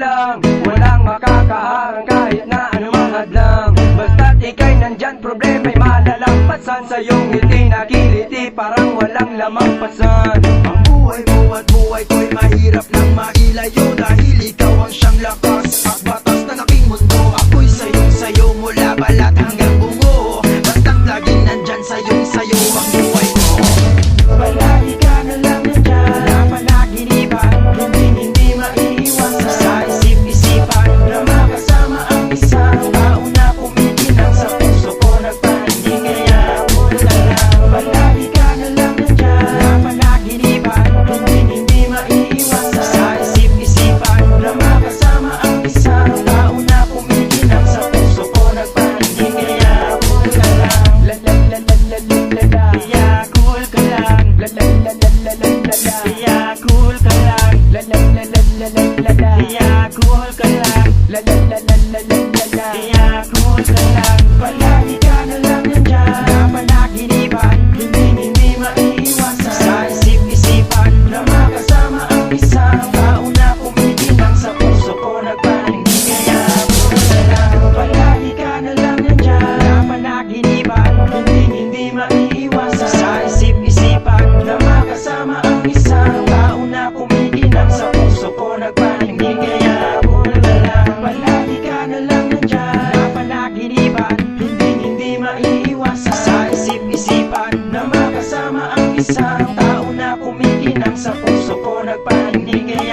lang, walang makakaharang kahit na anumang hadlang. Basta't ika'y nandyan, problema'y malalampasan. Sa iyong ngiti nakiliti, parang walang lamang pasan. Ang buhay mo at buhay ko'y mahirap lang mailayo, dahil ikaw ang siyang lakas at batas ng aking mundo. Ako'y sayo mula balat hanggang bungo, basta't laging nandyan sayo ang buhay mo. Palagi ka na lang nandyan, na panaginipan, hindi maiiwasan. Sa isip-isipan, na makasama ang isang tao na kumikinang sa puso ko nagpahingi. Kaya ako na lang, palagi ka na lang nandyan, na panaginipan, hindi maiiwasan. Sa isip-isipan, na makasama ang isang tao na kumikinang sa puso ko nagpahingi. Kaya ako na lang, la la la la la la la la. Kaya cool ka lang, la la la la la la la la. Kaya cool ka lang, la la la la la la la la. Kaya cool ka lang, la la la la la la la la. Kaya cool ka lang, palagi ka na lang nandyan, na panaginipan, hindi maiiwasan. Sa isip-isipan, na makasama ang isang tao na kumikinang sa puso ko nagpahingi. Kaya cool ka lang, palagi ka na lang nandyan, na panaginipan, hindi maiiwasan. Sa isip-isipan, na makasama ang isang tao na kumikinang sa puso ko nagpahingi. Kaya cool ka lang, palagi ka na lang nandyan, na panaginipan, hindi maiiwasan. Sa isip-isipan, na makasama ang isang tao na kumikinang sa puso ko nagpahingi. Kaya